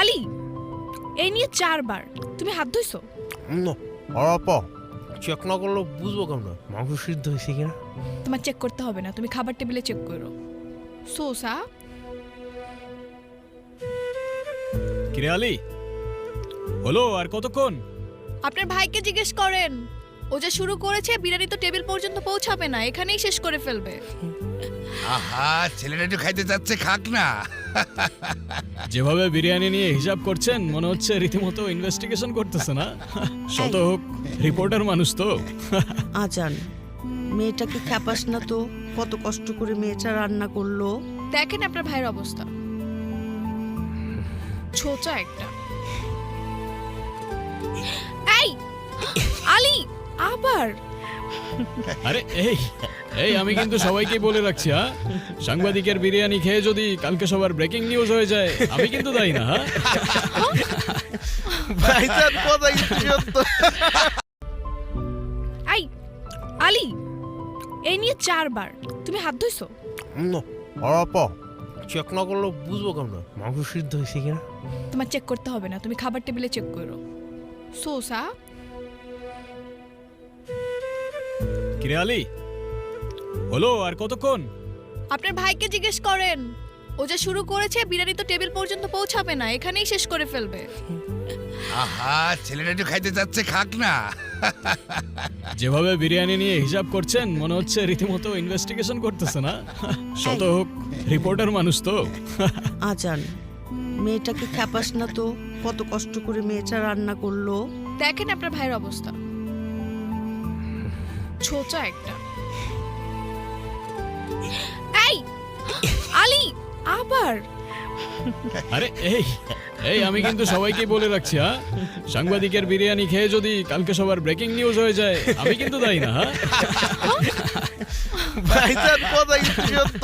আলী, এই নিয়ে 4 বার তুমি হাত ধুইছো? আপা চেক না করলে বুঝবো কেমন মাংস সিদ্ধ হয়েছে কিনা? তোমার চেক করতে হবে না, তুমি খাবার টেবিলে চেক করো। সোসা কিরে আলী, হলো আর কতক্ষণ? আপনার ভাইকে জিজ্ঞেস করেন, ও যা শুরু করেছে বিরিয়ানি তো টেবিল পর্যন্ত পৌঁছাবে না, এখানেই শেষ করে ফেলবে। আহা, ছেলেটা একটু খাইতে চাচ্ছে, খাক না। যেভাবে বিরিয়ানি নিয়ে হিসাব করছেন মনে হচ্ছে রীতিমতো ইনভেস্টিগেশন করতেছে না? শত হোক রিপোর্টার মানুষ তো। আজান, মেয়েটাকে খ্যাপাস না তো, কত কষ্ট করে মেয়েটা রান্না করলো। দেখেন আপনার ভাইয়ের অবস্থা, ছোচা একটা। এই আলী, আবার আরে এই এই আমি কিন্তু সবাইকে বলে রাখছি, হ্যাঁ, সাংবাদিকের বিরিয়ানি খেয়ে যদি কালকে সবার ব্রেকিং নিউজ হয়ে যায় আমি কিন্তু দায়ী না। হ্যাঁ, ভাইজান কথা কিন্তু সত্য। এই আলী, এই নিয়ে 4 বার তুমি হাত ধুইছো? আপা চেক না করলে বুঝবো কেমন মাংস সিদ্ধ হয়েছে কিনা? তোমার চেক করতে হবে না, তুমি খাবার টেবিলে চেক করো। সোসা কিরে আলী, হলো আর কতক্ষণ? আপনার ভাইকে জিজ্ঞেস করেন, ও যা শুরু করেছে বিরিয়ানি তো টেবিল পর্যন্ত পৌঁছাবে না, এখানেই শেষ করে ফেলবে। আহা, ছেলেটা একটু খাইতে চাচ্ছে, খাক না। যেভাবে বিরিয়ানি নিয়ে হিসাব করছেন মনে হচ্ছে রীতিমতো ইনভেস্টিগেশন করতেছে না? শত হোক রিপোর্টার মানুষ তো। আজান, মেয়েটাকে খ্যাপাস না তো, কত কষ্ট করে মেয়েটা রান্না করলো। দেখেন আপনার ভাইয়ের অবস্থা, ছোচা একটা। এই আলী, আবার আরে এই এই আমি কিন্তু সবাইকে বলে রাখছি, হ্যাঁ, সাংবাদিকের বিরিয়ানি খেয়ে যদি কালকে সবার ব্রেকিং নিউজ হয়ে যায় আমি কিন্তু দায়ী না। হ্যাঁ, ভাইজান কথা কিন্তু সত্য।